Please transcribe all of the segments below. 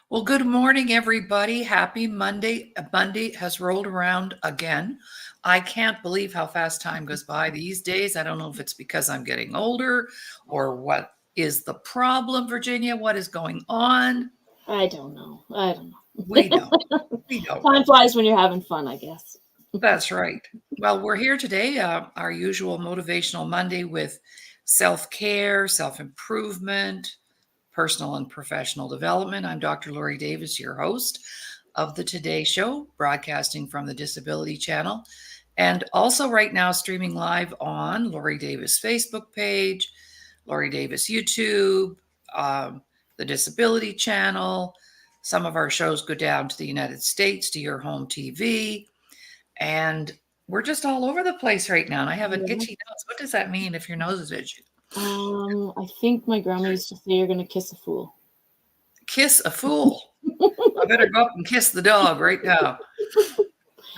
Well, good morning, everybody. Happy Monday. Monday has rolled around again. I can't believe how fast time goes by these days. I don't know if it's because I'm getting older or what is the problem, Virginia? What is going on? I don't know. We don't. We don't Time know. flies when you're having fun, I guess. That's right. Well, we're here today, our usual Motivational Monday with self-care, self-improvement, personal and professional development. I'm Dr. Laurie Davis, your host of the Today Show, broadcasting from the Disability Channel, and also right now streaming live on Laurie Davis Facebook page, Laurie Davis YouTube, um, the Disability Channel. Some of our shows go down to the United States to your home TV, and we're just all over the place right now. And I have an Yeah. itchy nose. What does that mean if your nose is itchy? I think my grandma used to say you're gonna kiss a fool. Kiss a fool. I better go up and kiss the dog right now.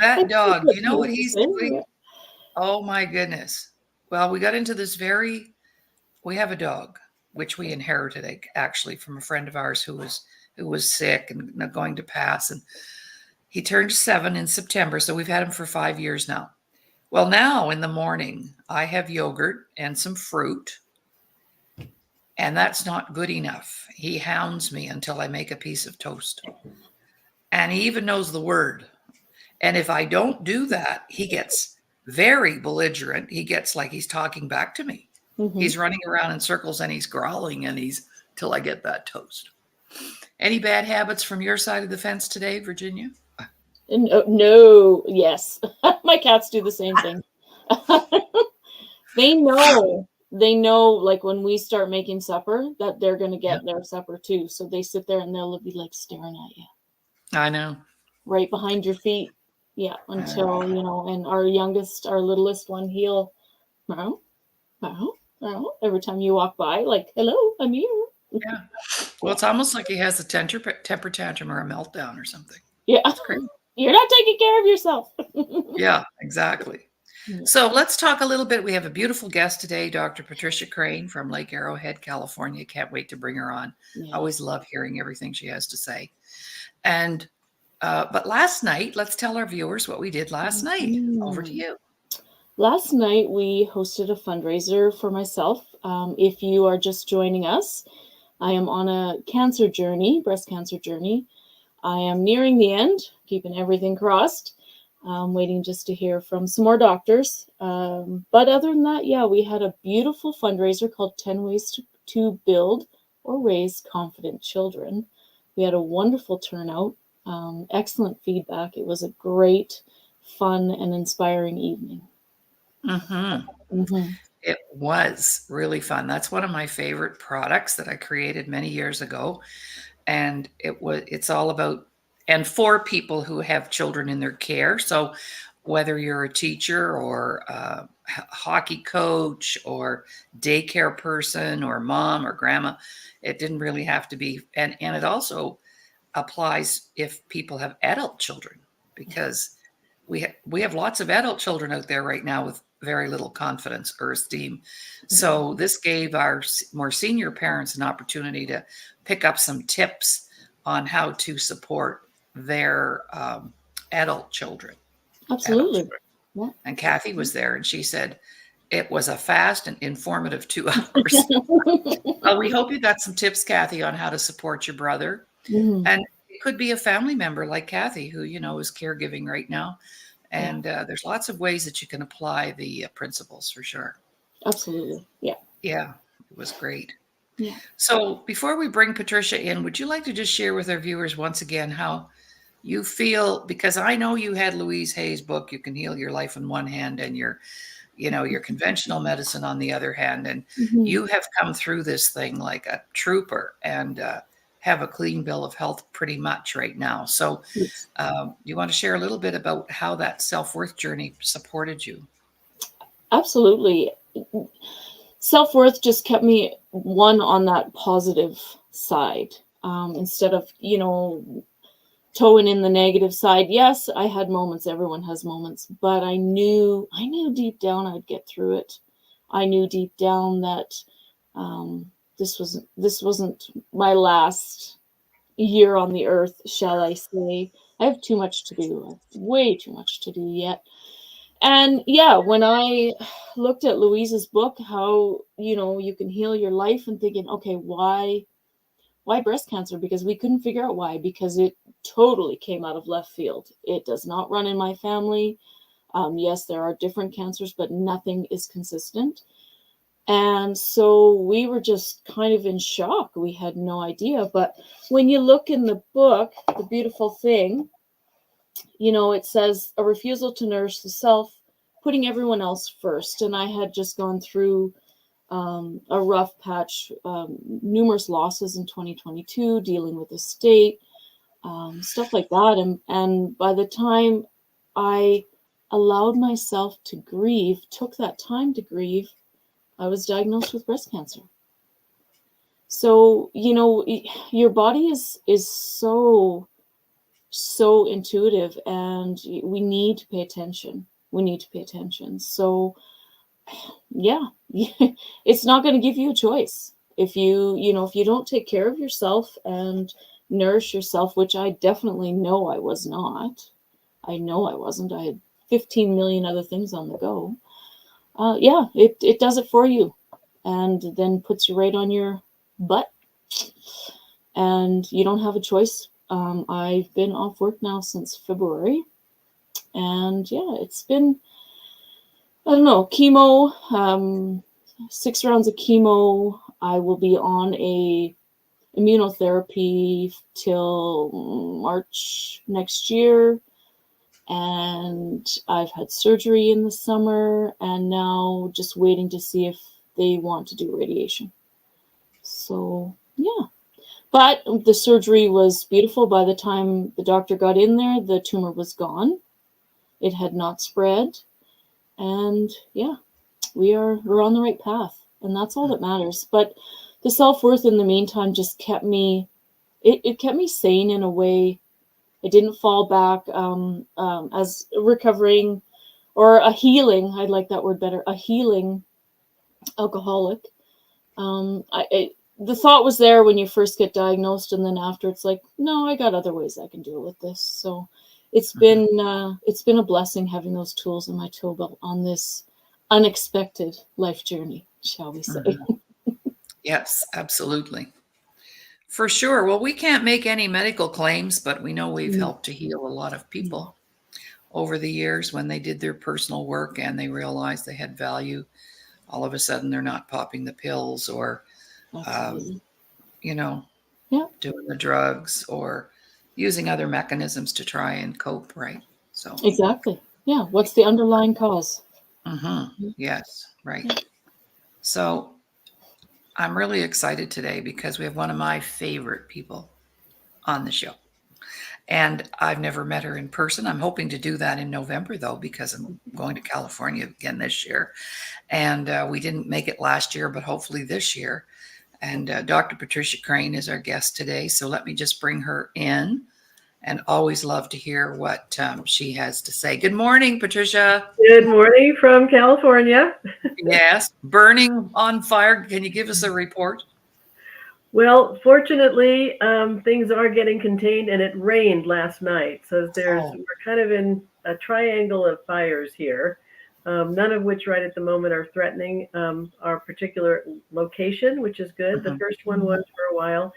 That It's dog, what you she know what used to he's say. doing? Oh my goodness. Well, we got into this we have a dog, which we inherited actually from a friend of ours who was sick and not going to pass. And he turned 7 in September. So we've had him for 5 years now. Well, now in the morning, I have yogurt and some fruit, and that's not good enough. He hounds me until I make a piece of toast. And he even knows the word. And if I don't do that, he gets very belligerent. He gets like he's talking back to me. Mm-hmm. He's running around in circles and he's growling and he's till I get that toast. Any bad habits from your side of the fence today, Virginia? No, yes, my cats do the same thing. They know. They know, like when we start making supper, that they're gonna Yeah, get their supper too. So they sit there and they'll be like staring at you, I know. right behind your feet. Yeah, until and our littlest one, he'll meow, meow, meow every time you walk by, like, hello, I'm here. Yeah. Well, Yeah. it's almost like he has a temper tantrum or a meltdown or something. Yeah. It's crazy. You're not taking care of yourself. Yeah, exactly. Yeah. So let's talk a little bit. We have a beautiful guest today, Dr. Patricia Crane from Lake Arrowhead, California. Can't wait to bring her on. I Yeah. always love hearing everything she has to say. And but last night, let's tell our viewers what we did last night. Over to Mhm. you. Last night, we hosted a fundraiser for myself. If you are just joining us, I am on a cancer journey, breast cancer journey. I am nearing the end, keeping everything crossed. Waiting just to hear from some more doctors. But other than that, yeah, we had a beautiful fundraiser called 10 Ways to Build or Raise Confident Children. We had a wonderful turnout, excellent feedback. It was a great, fun, and inspiring evening. Hmm. Hmm. It was really fun. That's one of my favorite products that I created many years ago. And it's all about and for people who have children in their care. So whether you're a teacher or a hockey coach or daycare person or mom or grandma, it didn't really have to be. And it also applies if people have adult children, because we have lots of adult children out there right now with very little confidence or esteem. So this gave our more senior parents an opportunity to pick up some tips on how to support their adult children. Adult Absolutely. children. Yeah. And Kathy was there, and she said it was a fast and informative 2 hours. We hope you got some tips, Kathy, on how to support your brother. Mhm. And it could be a family member like Kathy, who, is caregiving right now. Yeah, And there's lots of ways that you can apply the principles for sure. absolutely. Yeah. Yeah, it was great. Yeah. So before we bring Patricia in, would you like to just share with our viewers once again how you feel? Because I know you had Louise Hay's book, You Can Heal Your Life in One Hand, and your conventional medicine on the other hand. And Mhm. you have come through this thing like a trooper and have a clean bill of health pretty much right now. So Yes. you want to share a little bit about how that self-worth journey supported you? Absolutely. Self-worth just kept me one on that positive side, instead of towing in the negative side. Yes, I had moments, everyone has moments, but I knew deep down I'd get through it. I knew deep down that, this wasn't my last year on the earth, shall I say. I have too much to do. I have way too much to do yet. And yeah, when I looked at Louise's book, how, you can heal your life, and thinking, okay, why breast cancer? Because we couldn't figure out why, because it totally came out of left field. It does not run in my family. Yes, there are different cancers, but nothing is consistent. And so we were just kind of in shock. We had no idea. But when you look in the book, the beautiful thing, it says a refusal to nourish the self, putting everyone else first. And I had just gone through a rough patch, numerous losses in 2022, dealing with the state, stuff like that. And by the time I allowed myself to grieve, took that time to grieve, I was diagnosed with breast cancer. So, your body is so intuitive, and we need to pay attention. We need to pay attention. So, yeah, it's not going to give you a choice. If you don't take care of yourself and nourish yourself, which I definitely know I was not. I know I wasn't. I had 15 million other things on the go. Yeah, it does it for you, and then puts you right on your butt, and you don't have a choice. I've been off work now since February, and yeah, it's been, I don't know, chemo, 6 rounds of chemo. I will be on a immunotherapy till March next year. And I've had surgery in the summer, and now just waiting to see if they want to do radiation. So, yeah. But the surgery was beautiful. By the time the doctor got in there, the tumor was gone. It had not spread. And yeah, we're on the right path. And that's all that matters. But the self-worth in the meantime just kept me, it kept me sane in a way. I didn't fall back as recovering or a healing. I like that word better. A healing alcoholic. The thought was there when you first get diagnosed, and then after it's like, no, I got other ways I can deal with this. So it's been a blessing having those tools in my tool belt on this unexpected life journey, shall we say? Yes, absolutely. For sure. Well, we can't make any medical claims, but we know we've No, helped to heal a lot of no, people over the years when they did their personal work and they realized they had value. All of a sudden, they're not popping the pills or, um, absolutely. you know, Yeah, doing the drugs or using other mechanisms to try and cope, right? So, exactly. Yeah. What's the underlying cause? yes, right. Yeah. So, I'm really excited today because we have one of my favorite people on the show. And I've never met her in person. I'm hoping to do that in November, though, because I'm going to California again this year. And we didn't make it last year, but hopefully this year. And Dr. Patricia Crane is our guest today. So let me just bring her in, and always love to hear what she has to say. Good morning, Patricia. Good morning from California. Yes, burning on fire. Can you give us a report? Well, fortunately, things are getting contained, and it rained last night. So Oh, we're kind of in a triangle of fires here, none of which right at the moment are threatening our particular location, which is good. The mhm, first one was for a while,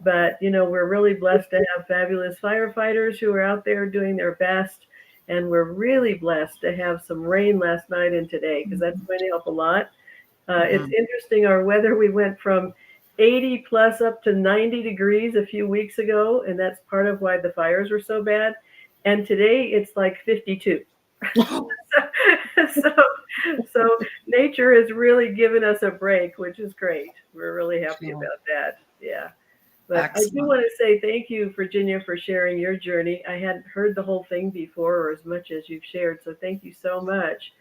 but we're really blessed to have fabulous firefighters who are out there doing their best. And we're really blessed to have some rain last night and today, because that's going to help a lot. It's mhm. interesting, our weather, we went from 80 plus up to 90 degrees a few weeks ago, and that's part of why the fires were so bad. And today it's like 52. so, so nature has really given us a break, which is great. We're really happy So about that. Yeah. But I do excellent. want to say thank you, Virginia, for sharing your journey. I hadn't heard the whole thing before, or as much as you've shared. So thank you so much.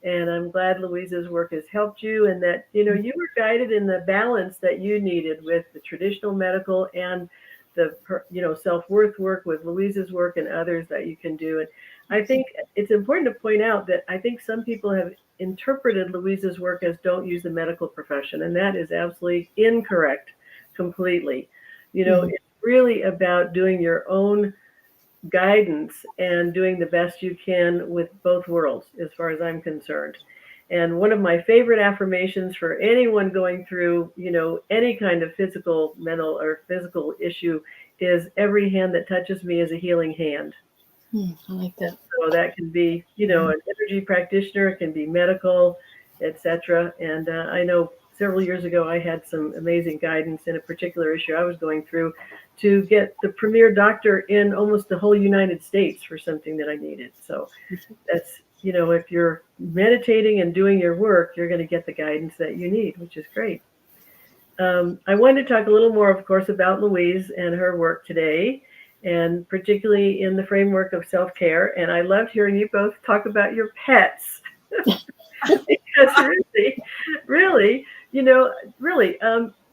And I'm glad Louise's work has helped you, and that you were guided in the balance that you needed with the traditional medical and the self-worth work with Louise's work and others that you can do. And I think it's important to point out that I think some people have interpreted Louise's work as don't use the medical profession, and that is absolutely incorrect completely. Mhm. It's really about doing your own guidance and doing the best you can with both worlds, as far as I'm concerned. And one of my favorite affirmations for anyone going through, any kind of physical, mental, or physical issue is every hand that touches me is a healing hand. I like that. So that can be, an energy practitioner, it can be medical, etc. And I know several years ago I had some amazing guidance in a particular issue I was going through to get the premier doctor in almost the whole United States for something that I needed. So that's, if you're meditating and doing your work, you're going to get the guidance that you need, which is great. I wanted to talk a little more, of course, about Louise and her work today, and particularly in the framework of self-care. And I loved hearing you both talk about your pets. Because really,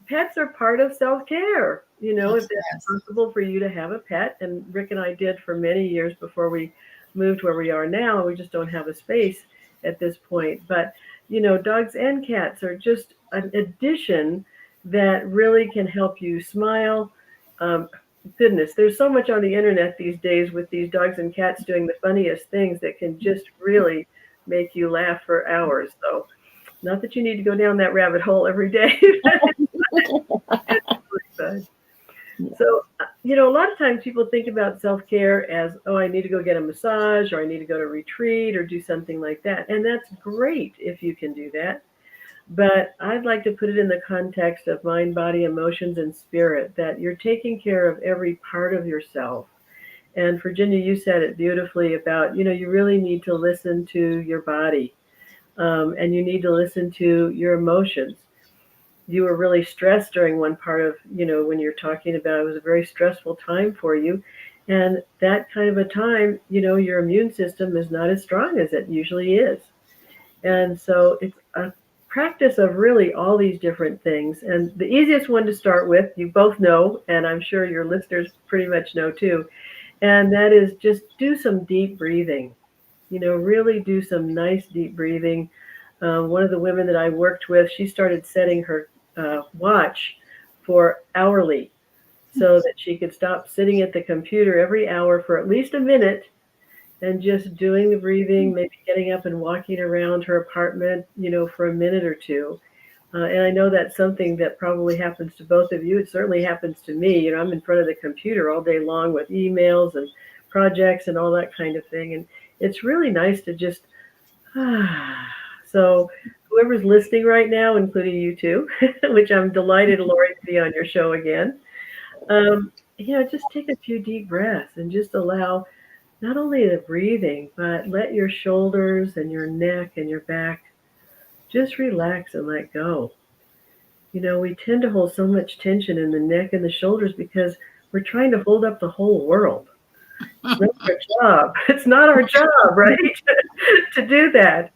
pets are part of self-care. If it's possible for you to have a pet, and Rick and I did for many years before we moved where we are now. We just don't have a space at this point. But, dogs and cats are just an addition that really can help you smile. Goodness, there's so much on the internet these days with these dogs and cats doing the funniest things that can just really make you laugh for hours. So not that you need to go down that rabbit hole every day. So, a lot of times people think about self-care as, oh, I need to go get a massage, or I need to go to a retreat or do something like that. And that's great if you can do that. But I'd like to put it in the context of mind, body, emotions, and spirit, that you're taking care of every part of yourself. And Virginia, you said it beautifully about, you really need to listen to your body, and you need to listen to your emotions. You were really stressed during one part of, when you're talking about it was a very stressful time for you. And that kind of a time, your immune system is not as strong as it usually is. And so it's a practice of really all these different things. And the easiest one to start with, you both know, and I'm sure your listeners pretty much know too, and that is just do some deep breathing. Really do some nice deep breathing. One of the women that I worked with, she started setting her watch for hourly so that she could stop sitting at the computer every hour for at least a minute and just doing the breathing, maybe getting up and walking around her apartment, for a minute or two. And I know that's something that probably happens to both of you. It certainly happens to me. I'm in front of the computer all day long with emails and projects and all that kind of thing. And it's really nice to just, so whoever's listening right now, including you two, which I'm delighted, Laurie, to be on your show again, just take a few deep breaths and just allow not only the breathing, but let your shoulders and your neck and your back just relax and let go. We tend to hold so much tension in the neck and the shoulders because we're trying to hold up the whole world. It's not our job. It's not our job, right? to do that.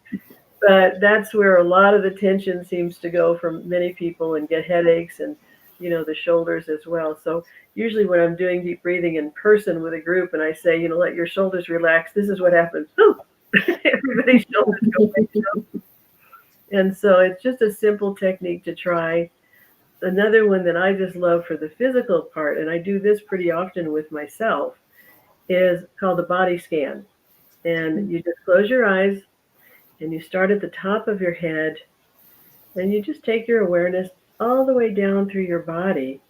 But that's where a lot of the tension seems to go from many people, and get headaches and, the shoulders as well. So usually when I'm doing deep breathing in person with a group and I say, let your shoulders relax, this is what happens. Everybody's shoulders go down. And so it's just a simple technique to try. Another one that I just love for the physical part, and I do this pretty often with myself, is called a body scan. And you just close your eyes and you start at the top of your head, and you just take your awareness all the way down through your body,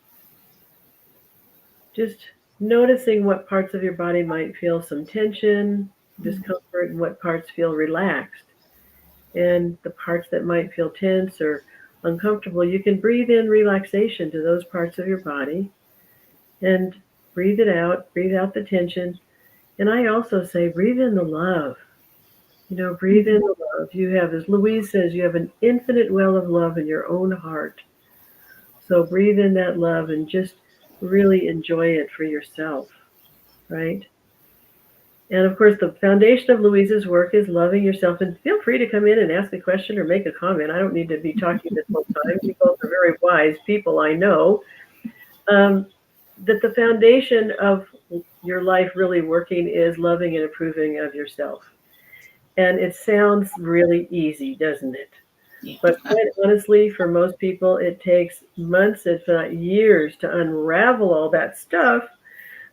just noticing what parts of your body might feel some tension, discomfort, and what parts feel relaxed. And the parts that might feel tense or uncomfortable, you can breathe in relaxation to those parts of your body and breathe it out, breathe out the tension. And I also say, breathe in the love. Breathe in the love. You have, as Louise says, you have an infinite well of love in your own heart. So breathe in that love and just really enjoy it for yourself, right? And of course, the foundation of Louise's work is loving yourself. And feel free to come in and ask a question or make a comment. I don't need to be talking this whole time. You both are very wise people, I know. That the foundation of your life really working is loving and approving of yourself. And it sounds really easy, doesn't it? Yeah. But quite honestly, for most people, it takes months, if not years, to unravel all that stuff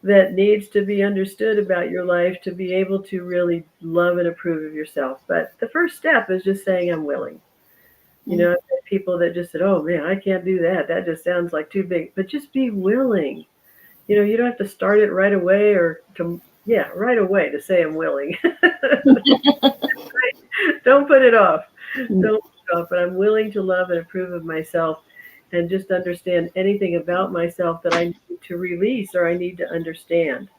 that needs to be understood about your life to be able to really love and approve of yourself. But the first step is just saying, I'm willing. I've had people that just said, oh man, I can't do that. That just sounds like too big. But just be willing. You don't have to start it right away right away to say I'm willing. Don't put it off. Don't put it off. But I'm willing to love and approve of myself and just understand anything about myself that I need to release or I need to understand.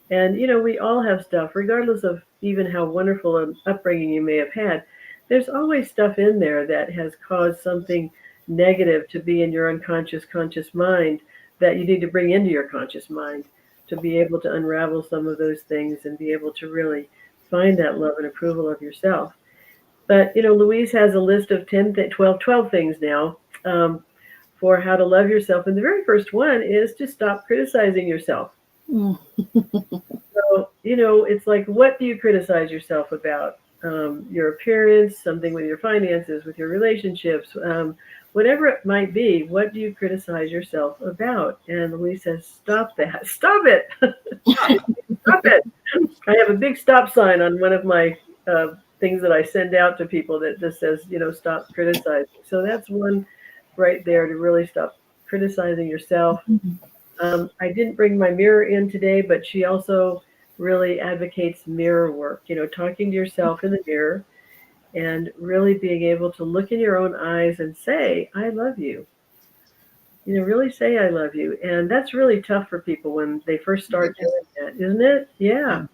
And, we all have stuff, regardless of even how wonderful an upbringing you may have had. There's always stuff in there that has caused something negative to be in your conscious mind that you need to bring into your conscious mind to be able to unravel some of those things and be able to really find that love and approval of yourself. But, Louise has a list of 12 things now for how to love yourself. And the very first one is to stop criticizing yourself. Mm. So, it's like, what do you criticize yourself about? Your appearance, something with your finances, with your relationships, whatever it might be. What do you criticize yourself about? And Louise says, stop that. Stop it. Stop it. I have a big stop sign on one of my things that I send out to people that just says, stop criticizing. So that's one right there, to really stop criticizing yourself. I didn't bring my mirror in today, but she also really advocates mirror work, talking to yourself in the mirror and really being able to look in your own eyes and say, I love you. Really say, I love you. And that's really tough for people when they first start doing that, isn't it? Yeah.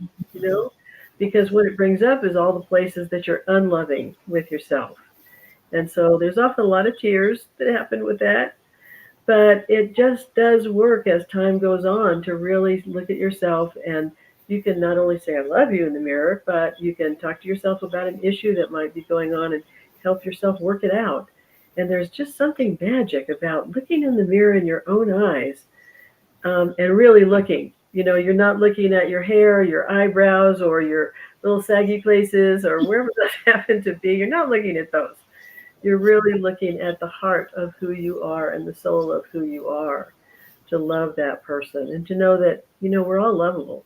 Because what it brings up is all the places that you're unloving with yourself. And so there's often a lot of tears that happen with that. But it just does work as time goes on to really look at yourself, and you can not only say, I love you in the mirror, but you can talk to yourself about an issue that might be going on and help yourself work it out. And there's just something magic about looking in the mirror in your own eyes and really looking. You're not looking at your hair, your eyebrows, or your little saggy places, or wherever those happen to be. You're not looking at those. You're really looking at the heart of who you are and the soul of who you are, to love that person and to know that, we're all lovable.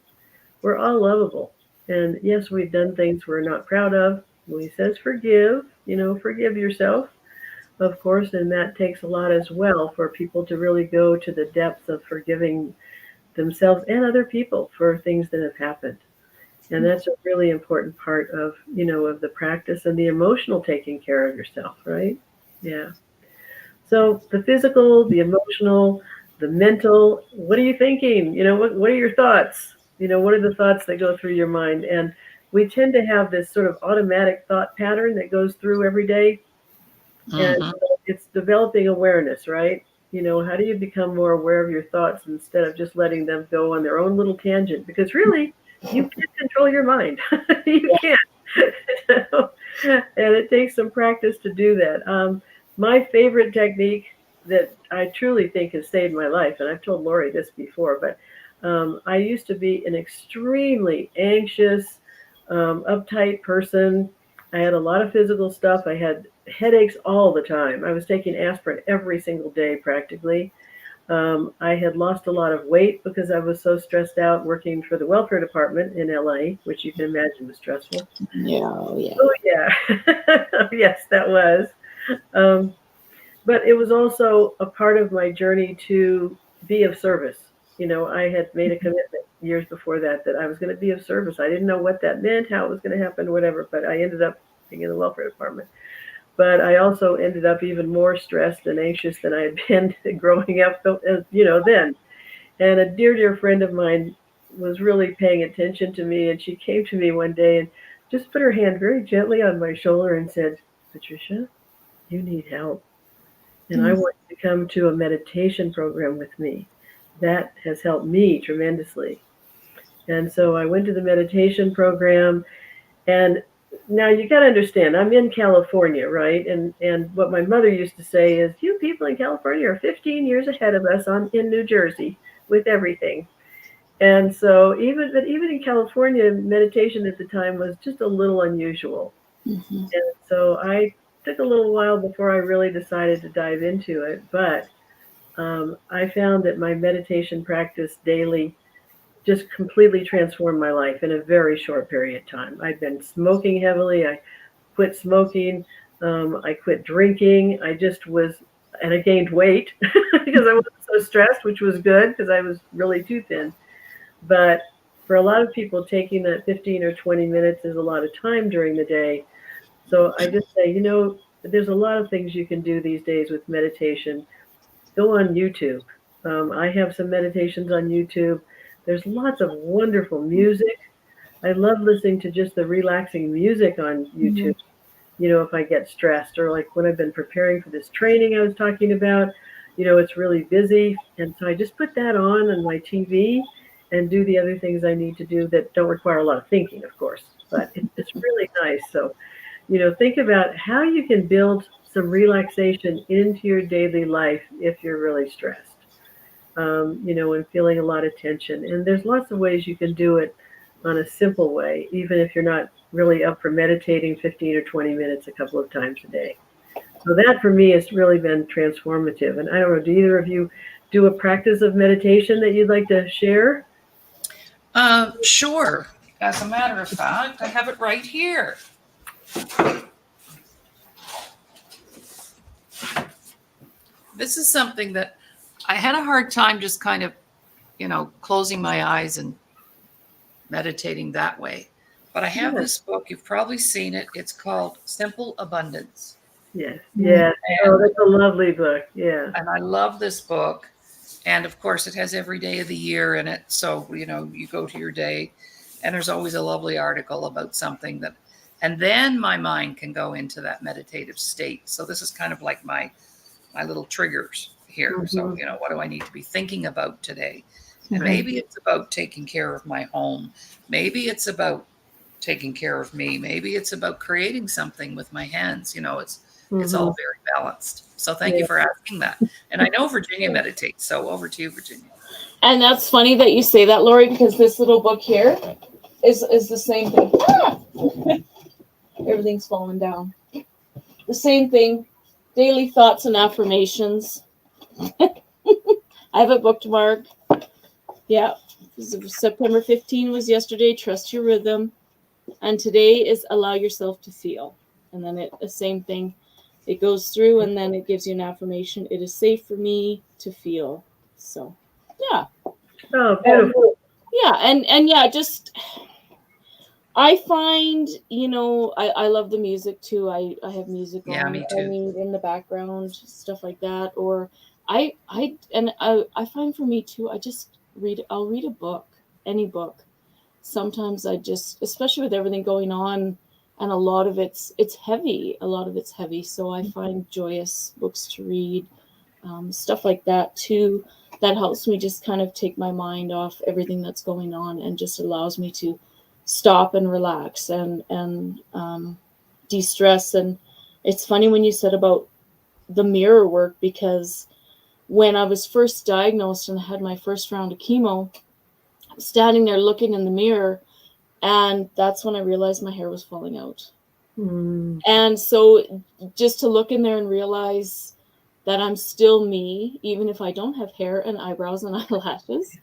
We're all lovable. And yes, we've done things we're not proud of. Louise says forgive, forgive yourself, of course, and that takes a lot as well for people to really go to the depths of forgiving themselves and other people for things that have happened. And that's a really important part of, of the practice and the emotional taking care of yourself, right? Yeah. So the physical, the emotional, the mental, what are you thinking? What are your thoughts? What are the thoughts that go through your mind? And we tend to have this sort of automatic thought pattern that goes through every day. And it's developing awareness, right? How do you become more aware of your thoughts instead of just letting them go on their own little tangent? Because really, you can't control your mind. You can't. And it takes some practice to do that. My favorite technique that I truly think has saved my life, and I've told Laurie this before, but I used to be an extremely anxious, uptight person. I had a lot of physical stuff. I had headaches all the time. I was taking aspirin every single day practically. I had lost a lot of weight because I was so stressed out working for the welfare department in LA, which you can imagine was stressful. Yeah, yeah. Oh, yeah. Yes, that was. But it was also a part of my journey to be of service. I had made a commitment years before that I was going to be of service. I didn't know what that meant, how it was going to happen, whatever, but I ended up being in the welfare department. But I also ended up even more stressed and anxious than I had been growing up, then. And a dear, dear friend of mine was really paying attention to me, and she came to me one day and just put her hand very gently on my shoulder and said, Patricia, you need help. And I want you to come to a meditation program with me. That has helped me tremendously. And so I went to the meditation program. And now you got to understand, I'm in California, right? And what my mother used to say is, you people in California are 15 years ahead of us in New Jersey with everything. And so even in California, meditation at the time was just a little unusual. And so I took a little while before I really decided to dive into it, but I found that my meditation practice daily just completely transformed my life in a very short period of time. I'd been smoking heavily. I quit smoking. I quit drinking. I just was, and I gained weight because I wasn't so stressed, which was good because I was really too thin. But for a lot of people, taking that 15 or 20 minutes is a lot of time during the day. So I just say, there's a lot of things you can do these days with meditation. Go on YouTube. I have some meditations on YouTube. There's lots of wonderful music. I love listening to just the relaxing music on Mhm. YouTube. If I get stressed, or like when I've been preparing for this training I was talking about, it's really busy. And so I just put that on my TV and do the other things I need to do that don't require a lot of thinking, of course. But it's really nice. So, think about how you can build some relaxation into your daily life if you're really stressed, and feeling a lot of tension. And there's lots of ways you can do it on a simple way, even if you're not really up for meditating 15 or 20 minutes a couple of times a day. So that for me has really been transformative. And I don't know, do either of you do a practice of meditation that you'd like to share? Sure. As a matter of fact, I have it right here. This is something that I had a hard time just kind of, closing my eyes and meditating that way. But I have Yes, this book. You've probably seen it. It's called Simple Abundance. yes, Mm. yes. Oh, And that's a lovely book. Yeah. and I love this book. And of course, it has every day of the year in it. So, you go to your day and there's always a lovely article about something and then my mind can go into that meditative state. So this is kind of like my little triggers here. So, Hmm. what do I need to be thinking about today? And Right. maybe it's about taking care of my home. Maybe it's about taking care of me. Maybe it's about creating something with my hands. It's Hmm. all very balanced. So thank you Yeah. for asking that. And I know Virginia meditates. So over to you, Virginia. And that's funny that you say that, Laurie, because this little book here is the same thing. Ah! Everything's falling down. The same thing. Daily thoughts and affirmations. I have it bookmarked. Yeah. September 15 was yesterday. Trust your rhythm. And today is allow yourself to feel. And then the same thing. It goes through and then it gives you an affirmation. It is safe for me to feel. So, yeah. Oh, beautiful. Yeah. And yeah, just I find, I love the music too. I have music Yeah, on me if I too. need in the background, stuff like that. Or I find for me too, I'll read a book, any book. Sometimes I just, especially with everything going on, and a lot of it's heavy. A lot of it's heavy. So I find joyous books to read, stuff like that too. That helps me just kind of take my mind off everything that's going on and just allows me to stop and relax and de-stress. And it's funny when you said about the mirror work, because when I was first diagnosed and had my first round of chemo, I was standing there looking in the mirror, and that's when I realized my hair was falling out. Mm. And so just to look in there and realize that I'm still me, even if I don't have hair and eyebrows and eyelashes.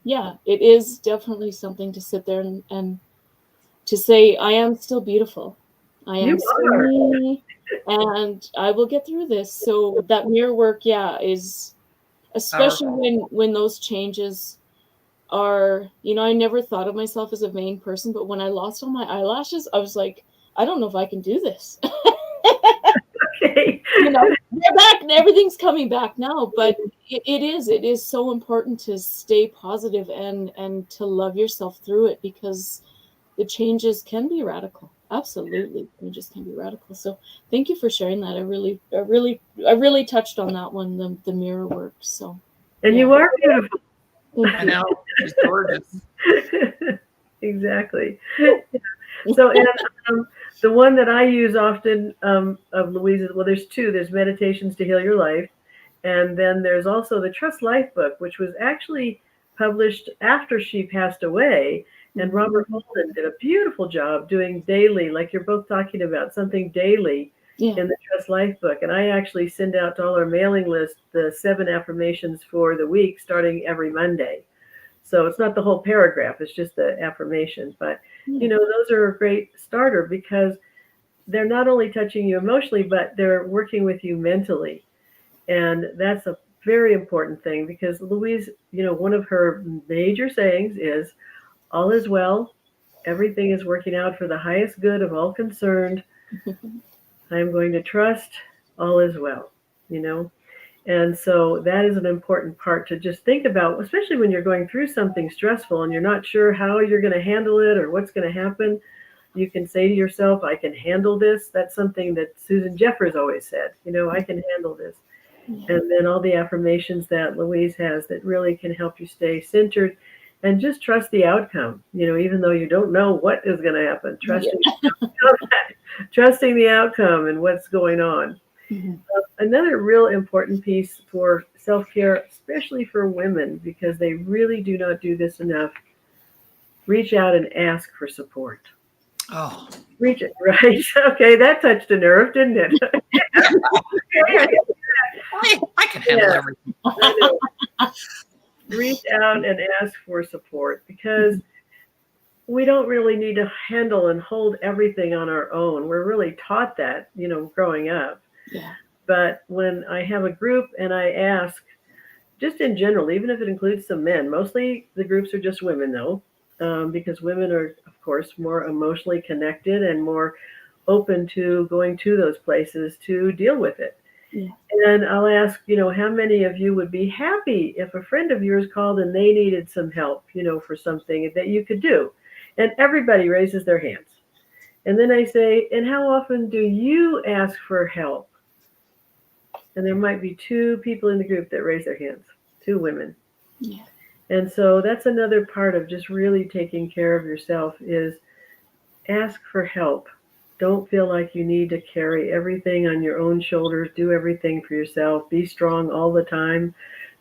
Yeah, it is definitely something to sit there and to say, I am still beautiful. I You am still are. me, and I will get through this. So that mirror work, yeah, is especially Powerful. when those changes are, I never thought of myself as a vain person, but when I lost all my eyelashes, I was like, I don't know if I can do this. Okay. They're back and everything's coming back now, but it is so important to stay positive and to love yourself through it, because the changes can be radical. Absolutely, changes can be radical. So thank you for sharing that. I really touched on that one, the mirror work. So And yeah, you are beautiful. I know. She's gorgeous. Exactly. So, and the one that I use often of Louise's, well, there's two. There's Meditations to Heal Your Life, and then there's also the Trust Life book, which was actually published after she passed away. And Robert Holden did a beautiful job doing daily, like you're both talking about, something daily in the Trust Life book. And I actually send out to all our mailing list the 7 affirmations for the week starting every Monday. So it's not the whole paragraph, it's just the affirmations. But, those are a great starter because they're not only touching you emotionally, but they're working with you mentally. And that's a very important thing because Louise, one of her major sayings is, all is well. Everything is working out for the highest good of all concerned. I'm going to trust all is well, And so that is an important part to just think about, especially when you're going through something stressful and you're not sure how you're going to handle it or what's going to happen. You can say to yourself, I can handle this. That's something that Susan Jeffers always said, I can handle this. And then all the affirmations that Louise has that really can help you stay centered and just trust the outcome, even though you don't know what is going to happen, trusting the outcome and what's going on. Another real important piece for self-care, especially for women, because they really do not do this enough, reach out and ask for support. Oh, Reach it, right? Okay, that touched a nerve, didn't it? I can handle everything. I know. Reach out and ask for support because we don't really need to handle and hold everything on our own. We're really taught that, growing up. Yeah. But when I have a group and I ask, just in general, even if it includes some men, mostly the groups are just women though, because women are, of course, more emotionally connected and more open to going to those places to deal with it. Yeah. And I'll ask, how many of you would be happy if a friend of yours called and they needed some help, for something that you could do? And everybody raises their hands. And then I say, and how often do you ask for help? And there might be 2 people in the group that raise their hands, 2 women. Yeah. And so that's another part of just really taking care of yourself is ask for help. Don't feel like you need to carry everything on your own shoulders, do everything for yourself, be strong all the time,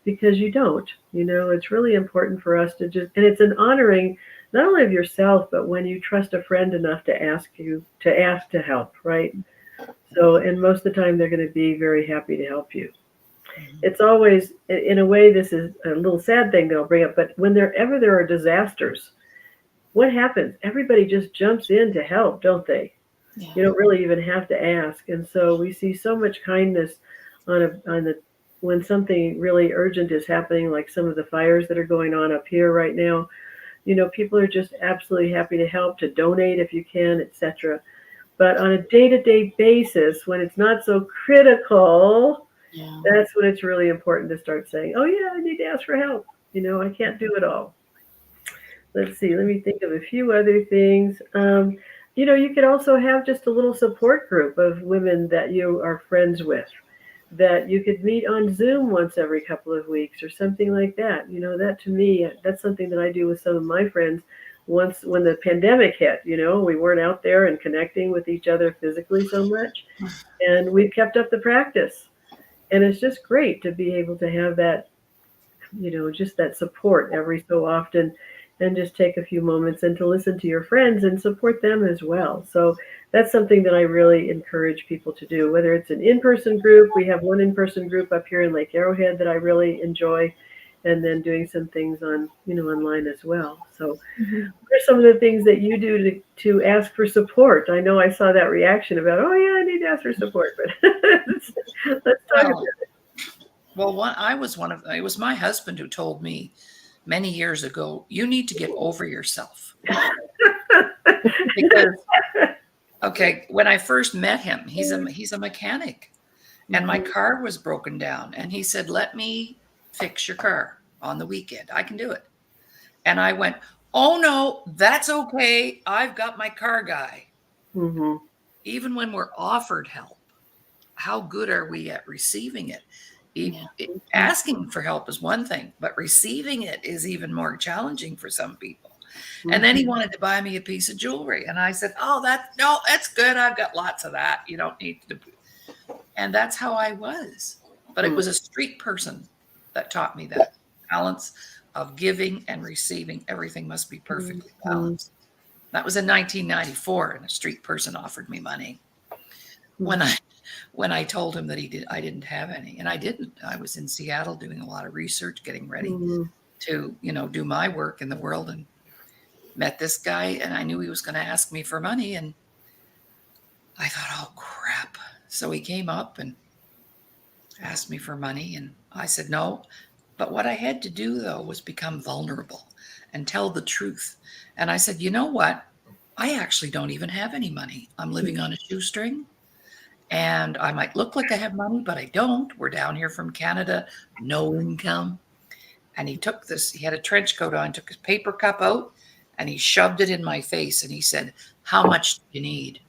because you don't. It's really important for us to and it's an honoring not only of yourself, but when you trust a friend enough to ask to help, right? So, and most of the time they're going to be very happy to help you. It's always, in a way, this is a little sad thing that I'll bring up, but whenever there are disasters, what happens? Everybody just jumps in to help, don't they? Yeah. You don't really even have to ask. And so we see so much kindness when something really urgent is happening, like some of the fires that are going on up here right now. People are just absolutely happy to help, to donate if you can, etc. But on a day-to-day basis, when it's not so critical, that's when it's really important to start saying, oh yeah, I need to ask for help. I can't do it all. Let's see, let me think of a few other things. You could also have just a little support group of women that you are friends with, that you could meet on Zoom once every couple of weeks or something like that. That to me, that's something that I do with some of my friends. Once when the pandemic hit, we weren't out there and connecting with each other physically so much. And we've kept up the practice. And it's just great to be able to have that, just that support every so often and just take a few moments and to listen to your friends and support them as well. So that's something that I really encourage people to do, whether it's an in-person group. We have one in-person group up here in Lake Arrowhead that I really enjoy, and then doing some things on, online as well. So what are some of the things that you do to ask for support? I know I saw that reaction about, oh yeah, I need to ask for support, but let's talk about it. Well, it was my husband who told me many years ago, you need to get over yourself. Because, okay, when I first met him, he's a mechanic, and my car was broken down, and he said, let me fix your car on the weekend. I can do it. And I went, oh no, that's okay. I've got my car guy. Mm-hmm. Even when we're offered help, how good are we at receiving it? Asking for help is one thing, but receiving it is even more challenging for some people. And then he wanted to buy me a piece of jewelry. And I said, that's good. I've got lots of that. You don't need to. And that's how I was. But it was a street person that taught me that balance of giving and receiving. Everything must be perfectly Mhm. balanced. That was in 1994, and a street person offered me money when I told him that I didn't have any, and I didn't. I was in Seattle doing a lot of research, getting ready Mhm. to, do my work in the world, and met this guy, and I knew he was going to ask me for money, and I thought, oh crap. So he came up and asked me for money, and I said no. But what I had to do, though, was become vulnerable and tell the truth. And I said, you know what? I actually don't even have any money. I'm living on a shoestring, and I might look like I have money, but I don't. We're down here from Canada, no income. And he had a trench coat on, took his paper cup out, and he shoved it in my face, and he said, how much do you need?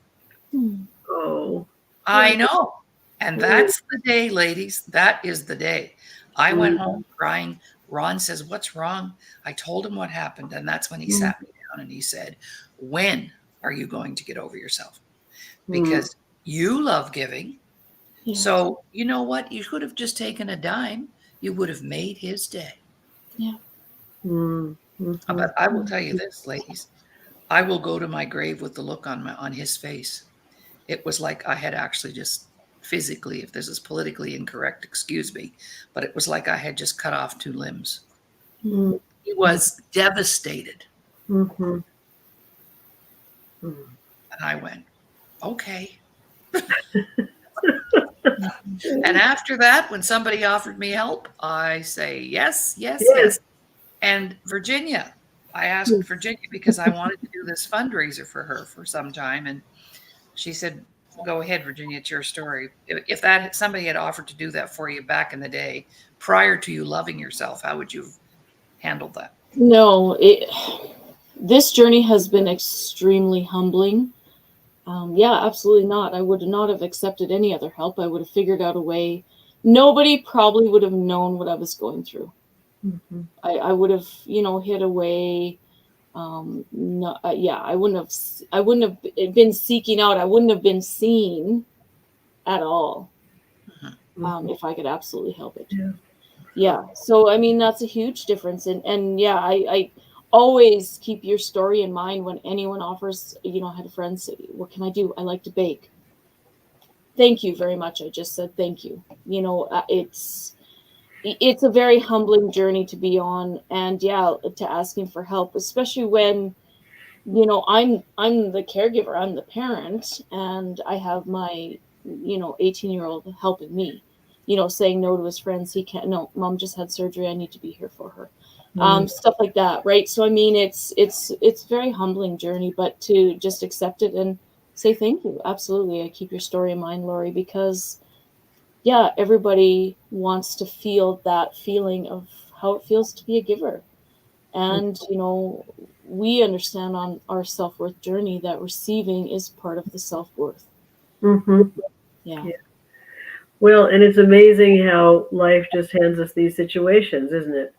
Oh. I know. And that's the day, ladies. That is the day. I went home crying. Ron says, what's wrong? I told him what happened. And that's when he sat me down and he said, when are you going to get over yourself? Because you love giving. Yeah. So you know what? You could have just taken a dime. You would have made his day. Yeah. But I will tell you this, ladies. I will go to my grave with the look on his face. It was like I had actually just physically, if this is politically incorrect, excuse me, but it was like I had just cut off two limbs. Mhm. He was devastated. Mhm. And I went, okay. And after that, when somebody offered me help, I say, yes, yes, Yes. yes. And Virginia, I asked Virginia because I wanted to do this fundraiser for her for some time. And she said, go ahead, Virginia, it's your story. If that somebody had offered to do that for you back in the day, prior to you loving yourself, how would you have handled that? No, this journey has been extremely humbling. Yeah, absolutely not. I would not have accepted any other help. I would have figured out a way. Nobody probably would have known what I was going through. Mhm. I would have, hid away. No, yeah, I wouldn't have been seeking out. I wouldn't have been seen at all, if I could absolutely help it. Yeah. Yeah. So, I mean, that's a huge difference. And yeah, I always keep your story in mind when anyone offers, I had a friend say, what can I do? I like to bake. Thank you very much. I just said, thank you. It's a very humbling journey to be on. And yeah, to asking for help, especially when, I'm the caregiver, I'm the parent, and I have my, 18-year-old helping me, saying no to his friends. He can't, no, mom just had surgery. I need to be here for her. Stuff like that. Right. So, I mean, it's very humbling journey, but to just accept it and say, thank you. Absolutely. I keep your story in mind, Laurie, because yeah, everybody wants to feel that feeling of how it feels to be a giver. And, we understand on our self worth journey that receiving is part of the self worth. Mhm. Yeah. Yeah. Well, and it's amazing how life just hands us these situations, isn't it?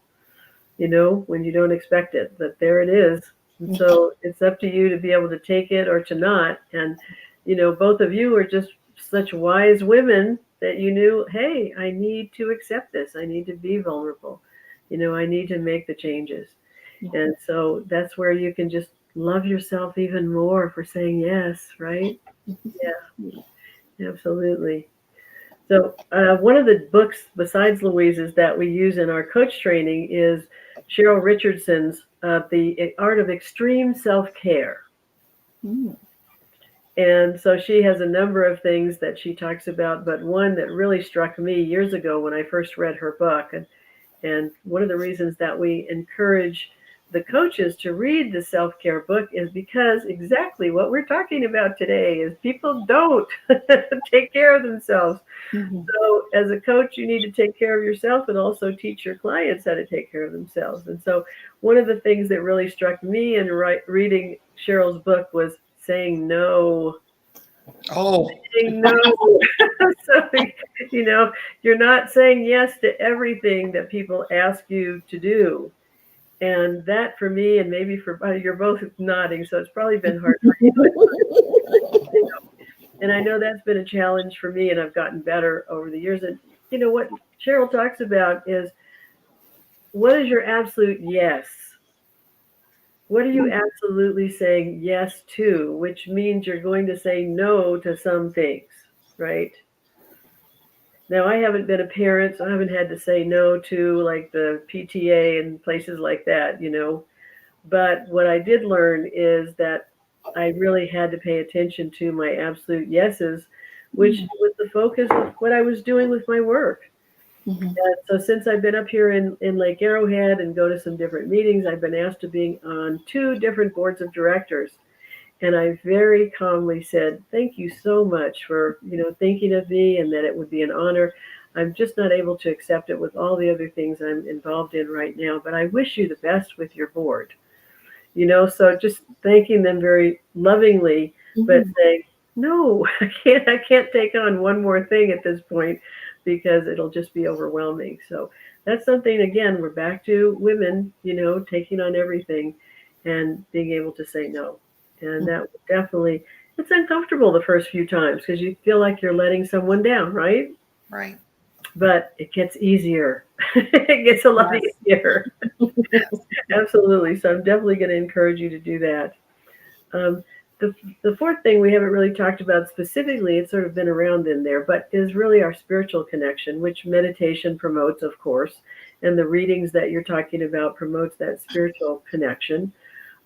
When you don't expect it, but there it is. And so it's up to you to be able to take it or to not. And, both of you are just such wise women that you knew, hey, I need to accept this. I need to be vulnerable. I need to make the changes. Yeah. And so that's where you can just love yourself even more for saying yes, right? Yeah, absolutely. So, one of the books besides Louise's that we use in our coach training is Cheryl Richardson's The Art of Extreme Self-Care. Mm. And so she has a number of things that she talks about, but one that really struck me years ago when I first read her book, and one of the reasons that we encourage the coaches to read the self-care book is because exactly what we're talking about today is people don't take care of themselves. Mm-hmm. So as a coach, you need to take care of yourself and also teach your clients how to take care of themselves. And so one of the things that really struck me in reading Cheryl's book was saying no. Oh, Saying no. So, you're not saying yes to everything that people ask you to do. And that for me, and maybe for you're both nodding, so it's probably been hard for you. And I know that's been a challenge for me, and I've gotten better over the years. And what Cheryl talks about is what is your absolute yes? What are you absolutely saying yes to? Which means you're going to say no to some things, right? Now, I haven't been a parent, so I haven't had to say no to like the PTA and places like that, But what I did learn is that I really had to pay attention to my absolute yeses, which was the focus of what I was doing with my work. Mhm. And so since I've been up here in Lake Arrowhead and go to some different meetings, I've been asked to be on 2 different boards of directors. And I very calmly said, thank you so much for, thinking of me and that it would be an honor. I'm just not able to accept it with all the other things I'm involved in right now, but I wish you the best with your board. So just thanking them very lovingly, but Mhm. saying, no, I can't take on one more thing at this point because it'll just be overwhelming. So that's something, again, we're back to women, taking on everything and being able to say no. And that would definitely, it's uncomfortable the first few times because you feel like you're letting someone down, right? Right. But it gets easier. It gets a lot Yes. easier. Yes. Absolutely. So I'm definitely going to encourage you to do that. Um, the fourth thing we haven't really talked about specifically, it's sort of been around in there, but is really our spiritual connection, which meditation promotes, of course, and the readings that you're talking about promotes that spiritual connection.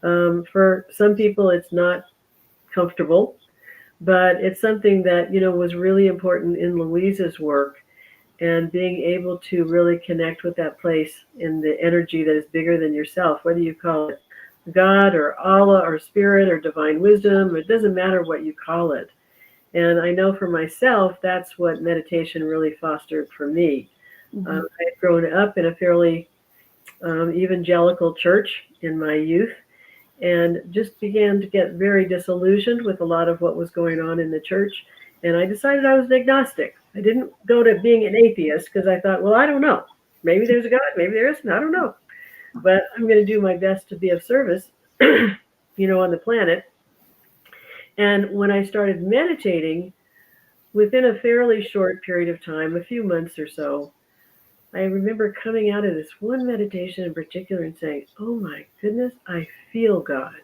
For some people, it's not comfortable, but it's something that, was really important in Louise's work and being able to really connect with that place in the energy that is bigger than yourself, whether you call it God or Allah or spirit or divine wisdom, it doesn't matter what you call it. And I know for myself, that's what meditation really fostered for me. I Mhm. had grown up in a fairly evangelical church in my youth and just began to get very disillusioned with a lot of what was going on in the church. And I decided I was an agnostic. I didn't go to being an atheist because I thought, well, I don't know. Maybe there's a God, maybe there isn't. I don't know. But I'm going to do my best to be of service, on the planet. And when I started meditating, within a fairly short period of time, a few months or so, I remember coming out of this one meditation in particular and saying, oh my goodness, I feel God.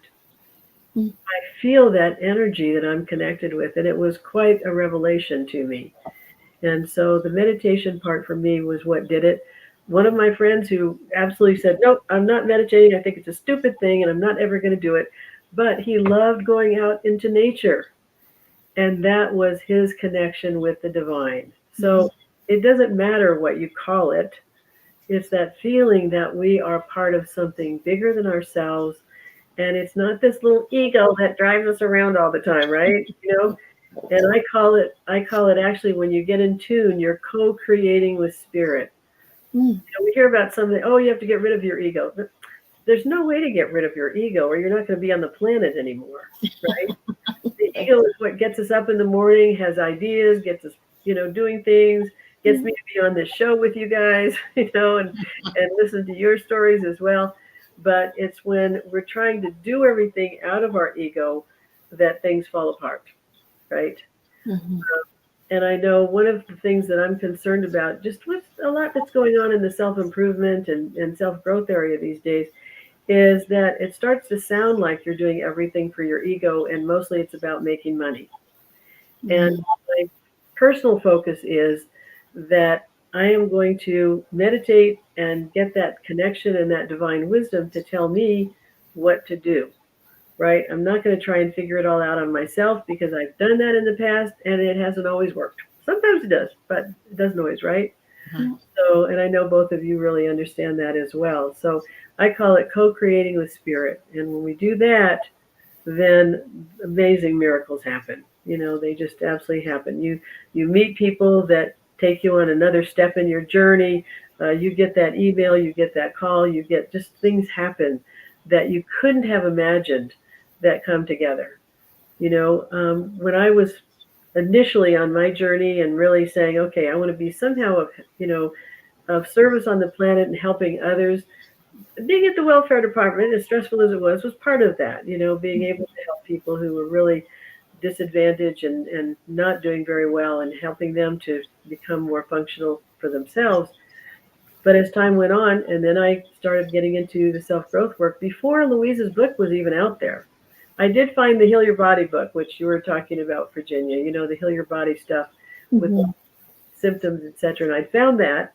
Mm. I feel that energy that I'm connected with. And it was quite a revelation to me. And so the meditation part for me was what did it. One of my friends who absolutely said, nope, I'm not meditating. I think it's a stupid thing and I'm not ever going to do it. But he loved going out into nature. And that was his connection with the divine. So it doesn't matter what you call it. It's that feeling that we are part of something bigger than ourselves. And it's not this little ego that drives us around all the time, right? And I call it actually when you get in tune, you're co-creating with spirit. Mm. We hear about something, oh, you have to get rid of your ego. But there's no way to get rid of your ego or you're not going to be on the planet anymore, right? The ego is what gets us up in the morning, has ideas, gets us, doing things, gets me to be on this show with you guys, and listen to your stories as well. But it's when we're trying to do everything out of our ego that things fall apart, right? Mhm. And I know one of the things that I'm concerned about, just with a lot that's going on in the self-improvement and self-growth area these days, is that it starts to sound like you're doing everything for your ego, and mostly it's about making money. And Mhm. my personal focus is that I am going to meditate and get that connection and that divine wisdom to tell me what to do, right? I'm not going to try and figure it all out on myself because I've done that in the past and it hasn't always worked. Sometimes it does, but it doesn't always, right? Mhm. So, and I know both of you really understand that as well. So I call it co-creating with spirit. And when we do that, then amazing miracles happen. They just absolutely happen. You meet people that take you on another step in your journey. You get that email, you get that call, you get just things happen that you couldn't have imagined that come together. When I was initially on my journey and really saying, okay, I want to be somehow of service on the planet and helping others. Being at the welfare department, as stressful as it was part of that, being able to help people who were really disadvantaged and not doing very well and helping them to become more functional for themselves. But as time went on, and then I started getting into the self-growth work before Louise's book was even out there. I did find the Heal Your Body book, which you were talking about, Virginia, the Heal Your Body stuff with Mhm. symptoms, etc. And I found that.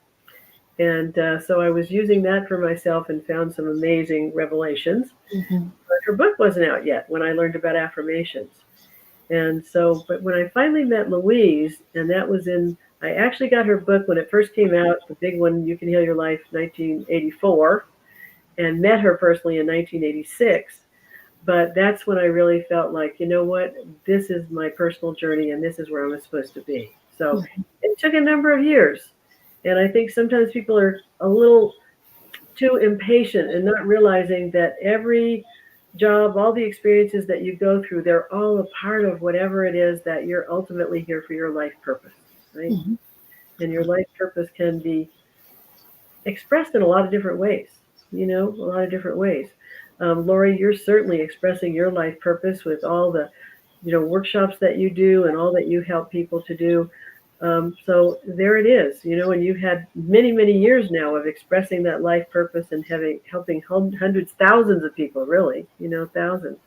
And so I was using that for myself and found some amazing revelations. Mhm. But her book wasn't out yet when I learned about affirmations. And so, but when I finally met Louise, and that was I actually got her book when it first came out, the big one, You Can Heal Your Life, 1984, and met her personally in 1986. But that's when I really felt like, you know what, this is my personal journey and this is where I'm supposed to be. So it took a number of years. And I think sometimes people are a little too impatient and not realizing that every job, all the experiences that you go through, they're all a part of whatever it is that you're ultimately here for your life purpose, right? Mhm. And your life purpose can be expressed in a lot of different ways, a lot of different ways. Laurie, you're certainly expressing your life purpose with all the, workshops that you do and all that you help people to do. So there it is, and you've had many, many years now of expressing that life purpose and helping hundreds, thousands of people, really, thousands.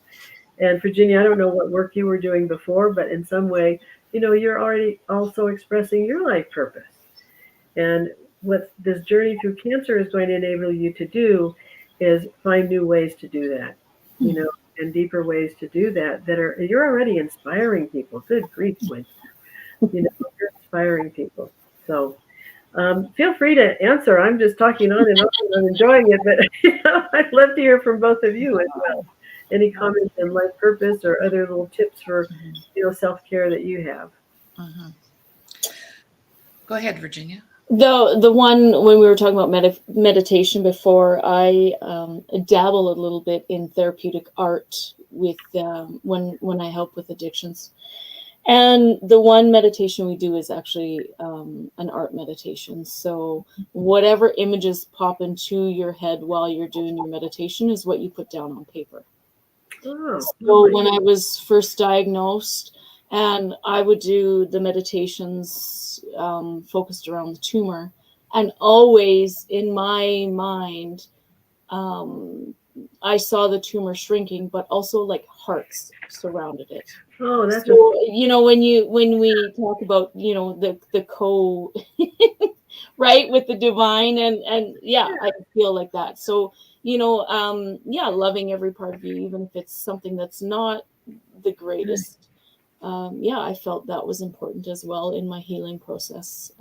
And Virginia, I don't know what work you were doing before, but in some way, you're already also expressing your life purpose. And what this journey through cancer is going to enable you to do is find new ways to do that, and deeper ways to do that you're already inspiring people. Good grief, Gwen. You're inspiring people. So feel free to answer. I'm just talking on and on and I'm enjoying it, but I'd love to hear from both of you as well. Any comments on life purpose or other little tips for, self-care that you have? Mhm. Go ahead, Virginia. The one when we were talking about meditation before, I dabble a little bit in therapeutic art with when I help with addictions. And the one meditation we do is actually an art meditation. So whatever images pop into your head while you're doing your meditation is what you put down on paper. Oh, So when I was first diagnosed, and I would do the meditations focused around the tumor, and always in my mind, I saw the tumor shrinking, but also like hearts surrounded it. oh, that's So when we talk about the co right with the divine and yeah, I feel like that. So yeah, loving every part of you, even if it's something that's not the greatest. Yeah, I felt that was important as well in my healing process.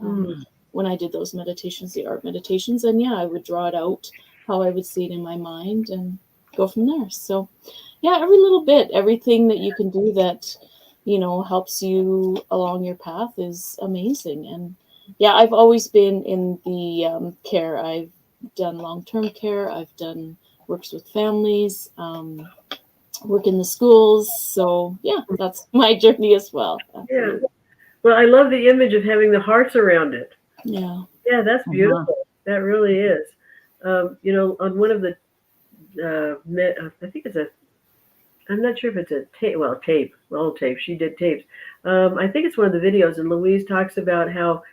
When I did those meditations, the art meditations, and yeah, I would draw it out how I would see it in my mind and go from there. So yeah, every little bit, everything that you can do that helps you along your path is amazing. And yeah, I've always been in the care. I've done long-term care. I've done works with families, work in the schools. So yeah, that's my journey as well. yeah. Well, I love the image of having the hearts around it. Yeah. Yeah, that's beautiful. That really is. On one of the, I think I'm not sure if it's a tape, old tape. She did tapes. I think it's one of the videos, and Louise talks about how,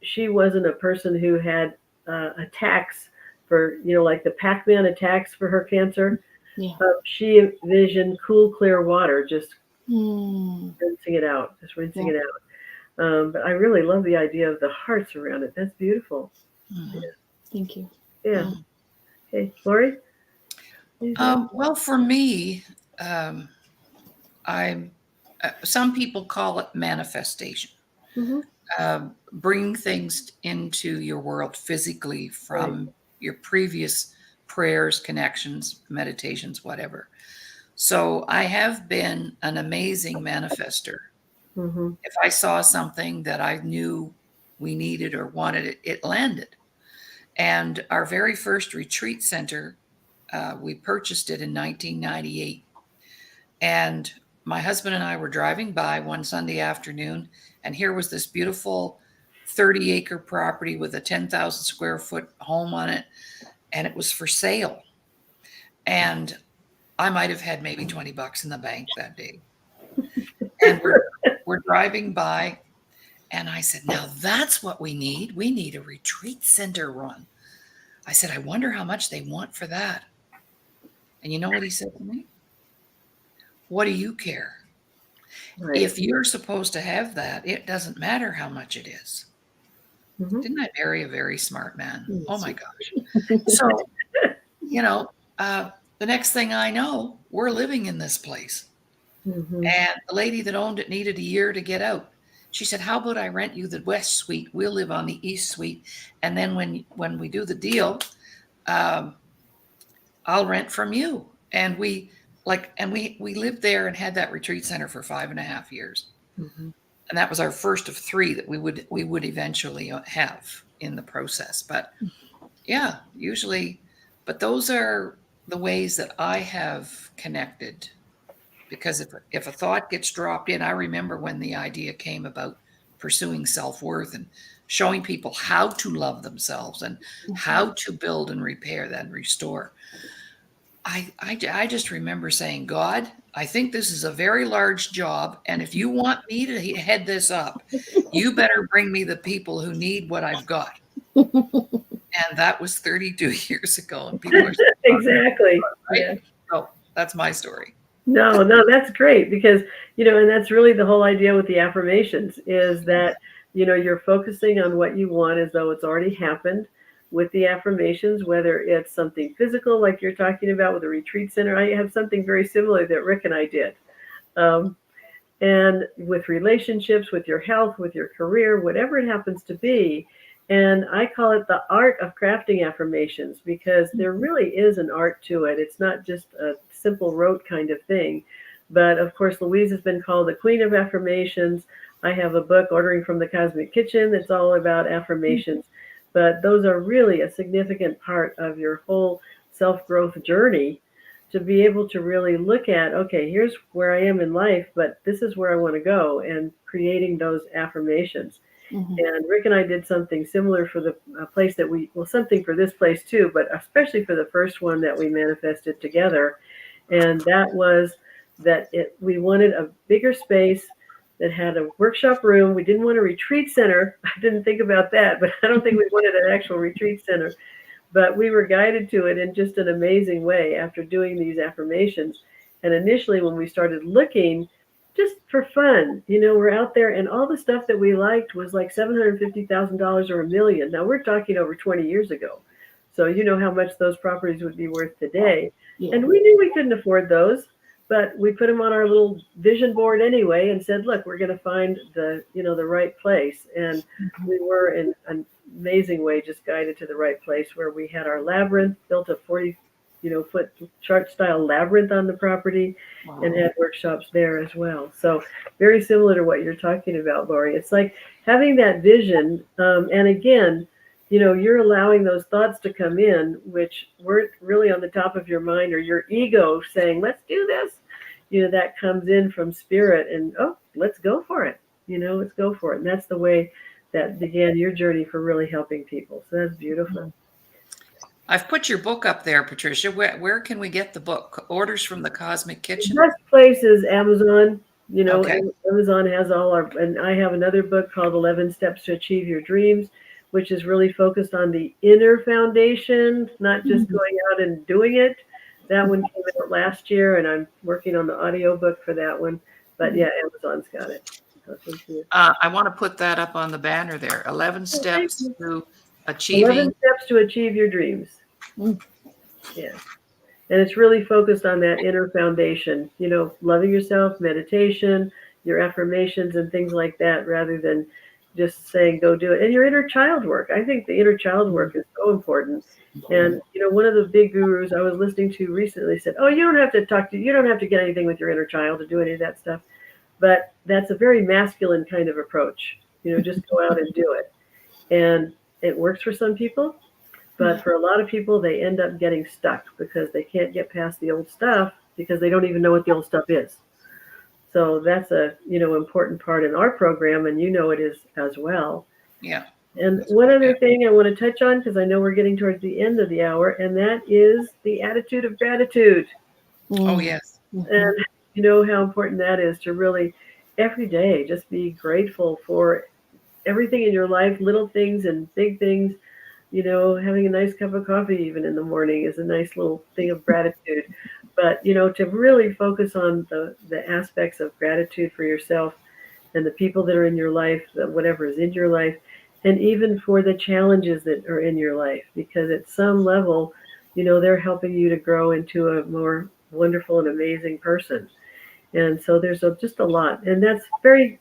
she wasn't a person who had attacks for, like the Pac-Man attacks for her cancer. Yeah. She envisioned cool, clear water, just rinsing it out, it out. But I really love the idea of the hearts around it. That's beautiful. Mhm. Thank you. Yeah. Okay, Laurie? Well, for me, um, I'm. Some people call it manifestation. Mm-hmm. Bring things into your world physically Right. from your previous prayers, connections, meditations, whatever. So I have been an amazing manifester. Mm-hmm. If I saw something that I knew we needed or wanted, it landed. And our very first retreat center, we purchased it in 1998. And my husband and I were driving by one Sunday afternoon, and here was this beautiful 30-acre property with a 10,000 square foot home on it, and it was for sale. And I might have had maybe 20 bucks in the bank that day. And we're driving by, And I said, now that's what we need. We need a retreat center run. I said, I wonder how much they want for that. And you know what he said to me? What do you care? Right. If you're supposed to have that, it doesn't matter how much it is. Mm-hmm. Didn't I marry a very smart man? Oh Yes, my you gosh. So, you know, the next thing I know, we're living in this place. Mm-hmm. And the lady that owned it needed a year to get out. She said, how about I rent you the West Suite? We'll live on the East Suite. And then when we do the deal, um, I'll rent from you. And we lived there and had that retreat center for 5.5 years. Mm-hmm. And that was our first of 3 that we would eventually have in the process. But yeah, usually, but those are the ways that I have connected. Because if a thought gets dropped in, I remember when the idea came about pursuing self-worth and showing people how to love themselves and how to build and repair and restore. I just remember saying, God, I think this is a very large job. And if you want me to head this up, you better bring me the people who need what I've got. And that was 32 years ago. And people are still talking about Exactly. it, right? Yeah. So that's my story. No, no, that's great because, and that's really the whole idea with the affirmations is that, you're focusing on what you want as though it's already happened with the affirmations, whether it's something physical, like you're talking about with a retreat center. I have something very similar that Rick and I did. Um, and with relationships, with your health, with your career, whatever it happens to be. And I call it the art of crafting affirmations because there really is an art to it. It's not just a simple rote kind of thing. But of course, Louise has been called the queen of affirmations. I have a book, Ordering from the Cosmic Kitchen, that's all about affirmations. But those are really a significant part of your whole self-growth journey to be able to really look at, okay, here's where I am in life, but this is where I want to go, and creating those affirmations. Mhm. And Rick and I did something similar for the place that something for this place too, but especially for the first one that we manifested together. And that was that we wanted a bigger space that had a workshop room. We didn't want a retreat center. I didn't think about that, but I don't think we wanted an actual retreat center. But we were guided to it in just an amazing way after doing these affirmations. And initially, when we started looking, just for fun, we're out there, and all the stuff that we liked was like $750,000 or $1 million. Now we're talking over 20 years ago, so you know how much those properties would be worth today. Yeah. And we knew we couldn't afford those, but we put them on our little vision board anyway, and said, "Look, we're going to find the right place." And we were in an amazing way just guided to the right place where we had our labyrinth, built a 40 foot chart style labyrinth on the property, Wow. and had workshops there as well. So very similar to what you're talking about, Laurie. It's like having that vision, and again, you're allowing those thoughts to come in which weren't really on the top of your mind, or your ego saying, let's do this. That comes in from spirit, and let's go for it. Let's go for it. And that's the way that began your journey for really helping people. So that's beautiful. I've put your book up there, Patricia. Where can we get the book? Orders from the Cosmic Kitchen? The best place is Amazon. Okay. Amazon has all and I have another book called 11 Steps to Achieve Your Dreams, which is really focused on the inner foundation, not just going out and doing it. That one came out last year, and I'm working on the audio book for that one. But yeah, Amazon's got it. So thank you. I want to put that up on the banner there. 11 steps you. to 11 achieving. Steps to Achieve Your Dreams. Mm. Yeah. And it's really focused on that inner foundation, loving yourself, meditation, your affirmations and things like that, rather than just saying, go do it. And your inner child work. I think the inner child work is so important. And, one of the big gurus I was listening to recently said, you don't have to get anything with your inner child to do any of that stuff. But that's a very masculine kind of approach, just go out and do it. And it works for some people. But for a lot of people, they end up getting stuck because they can't get past the old stuff because they don't even know what the old stuff is. So that's a, important part in our program, and it is as well. Yeah. And one other thing I want to touch on, because I know we're getting towards the end of the hour, and that is the attitude of gratitude. Oh, yes. And you know how important that is to really every day just be grateful for everything in your life, little things and big things. Having a nice cup of coffee even in the morning is a nice little thing of gratitude. But, to really focus on the aspects of gratitude for yourself and the people that are in your life, whatever is in your life, and even for the challenges that are in your life, because at some level, they're helping you to grow into a more wonderful and amazing person. And so there's just a lot. And that's very,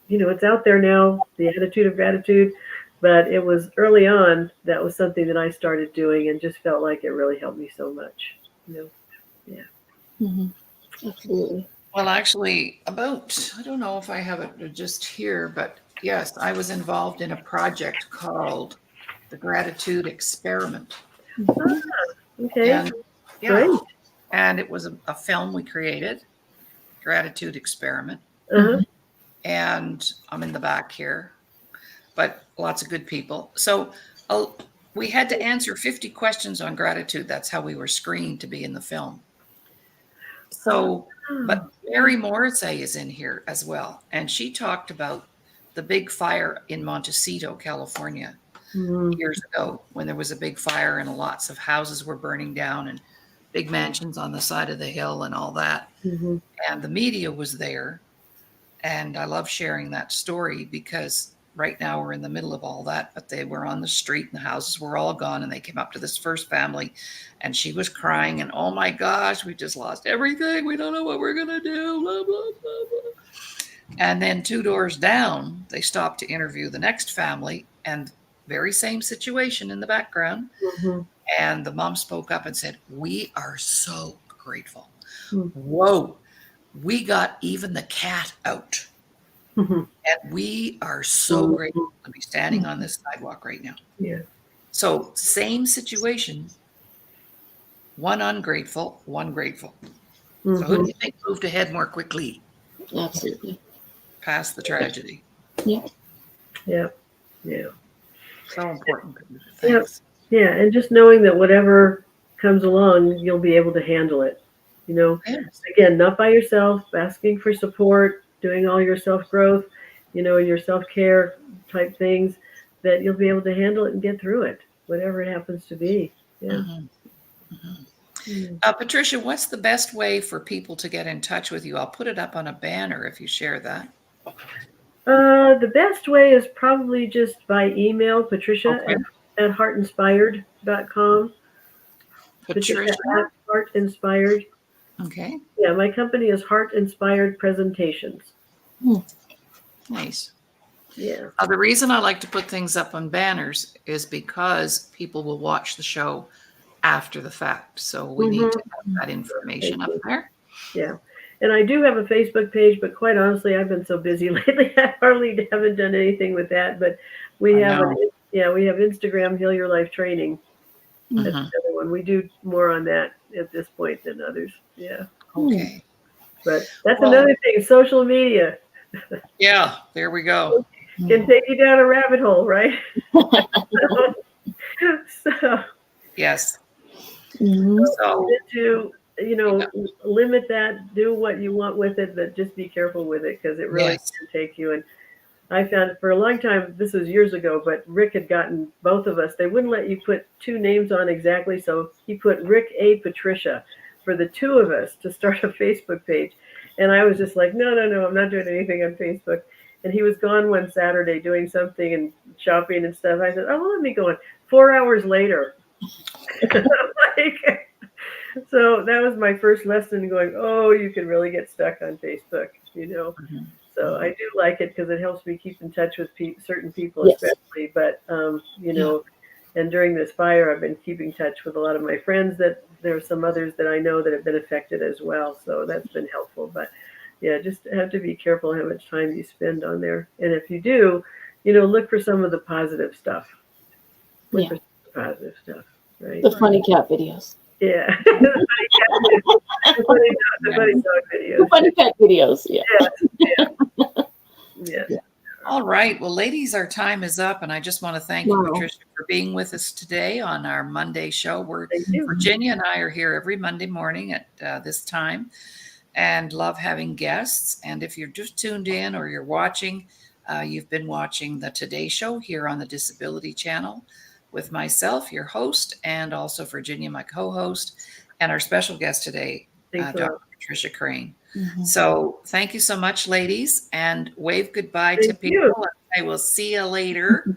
it's out there now, the attitude of gratitude. But it was early on, that was something that I started doing and just felt like it really helped me so much. Yeah. Absolutely. Well, actually, I don't know if I have it just here, but yes, I was involved in a project called the Gratitude Experiment. Okay. And yeah, Great. and it was a film we created, Gratitude Experiment. Uh-huh. And I'm in the back here, but lots of good people. So we had to answer 50 questions on gratitude. That's how we were screened to be in the film. So, but Mary Morrissey is in here as well. And she talked about the big fire in Montecito, California, years ago, when there was a big fire and lots of houses were burning down and big mansions on the side of the hill and all that. Mm-hmm. And the media was there. And I love sharing that story because right now we're in the middle of all that, but they were on the street and the houses were all gone. And they came up to this first family and she was crying and, oh my gosh, we just lost everything. We don't know what we're going to do. Blah, blah, blah, blah. And then 2 doors down, they stopped to interview the next family and very same situation in the background. Mm-hmm. And the mom spoke up and said, we are so grateful. Mm-hmm. Whoa. We got even the cat out. Mm-hmm. And we are so grateful to be standing on this sidewalk right now. Yeah. So same situation, one ungrateful, one grateful. So who do you think moved ahead more quickly Absolutely. past the tragedy? Yeah. Yeah. Yeah. So important. Thanks. Yeah. And just knowing that whatever comes along, you'll be able to handle it. Yes. Again, not by yourself, asking for support, doing all your self growth, and your self care type things, that you'll be able to handle it and get through it, whatever it happens to be. Yeah. Patricia, what's the best way for people to get in touch with you? I'll put it up on a banner if you share that. The best way is probably just by email, Patricia at heartinspired.com. Patricia at Heartinspired. Okay. Yeah, my company is Heart Inspired Presentations. Nice. Yeah. The reason I like to put things up on banners is because people will watch the show after the fact. So we need to have that information up there. Yeah. And I do have a Facebook page, but quite honestly, I've been so busy lately, I hardly haven't done anything with that. But we have we have Instagram, Heal Your Life Training. That's the other one. We do more on that at this point than others. Yeah. Okay. But that's another thing, social media. Yeah, there we go. Can take you down a rabbit hole, right? So yes. So to limit that, do what you want with it, but just be careful with it because it really can take you. And I found for a long time, this was years ago, but Rick had gotten both of us. They wouldn't let you put two names on exactly, so he put Rick A. Patricia for the two of us to start a Facebook page. And I was just like, no, I'm not doing anything on Facebook. And he was gone one Saturday doing something and shopping and stuff. I said, oh, well, let me go on. 4 hours later. So that was my first lesson going, oh, you can really get stuck on Facebook, So I do like it because it helps me keep in touch with certain people, especially. But, and during this fire, I've been keeping touch with a lot of my friends that there are some others that I know that have been affected as well. So that's been helpful. But yeah, just have to be careful how much time you spend on there. And if you do, look for some of the positive stuff. Look for some of the positive stuff, right? The funny cat videos. Yeah. The funny dog videos. The funny cat videos. Yeah. Yeah. All right. Well, ladies, our time is up. And I just want to thank you, Patricia, for being with us today on our Monday show. Virginia and I are here every Monday morning at this time and love having guests. And if you're just tuned in or you're watching, You've been watching the Today Show here on the Disability Channel with myself, your host, and also Virginia, my co-host, and our special guest today, Thanks a Dr. lot. Patricia Crane. Mhm. So thank you so much, ladies, and wave goodbye to Thank you. people. I will see you later.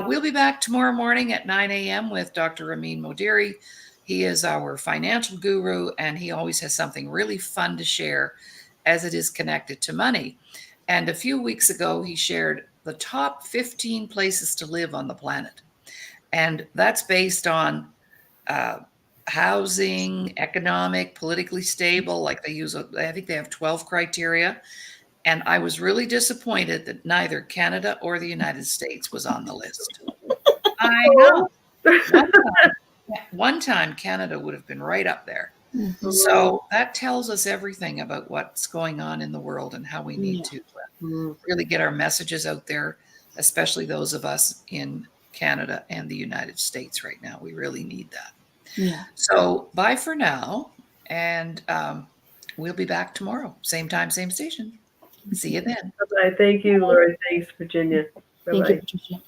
We'll be back tomorrow morning at 9 a.m. with Dr. Amin Modiri. He is our financial guru, and he always has something really fun to share as it is connected to money. And a few weeks ago, he shared the top 15 places to live on the planet. And that's based on housing, economic, politically stable. Like I think they have 12 criteria. And I was really disappointed that neither Canada or the United States was on the list. I know. One time Canada would have been right up there. Mhm. So that tells us everything about what's going on in the world and how we need to really get our messages out there, especially those of us in Canada and the United States right now. We really need that. Yeah. So bye for now. And we'll be back tomorrow. Same time, same station. See you then. Bye-bye. Thank you, Laurie. Thanks, Virginia. Thank you, Bye-bye. Patricia.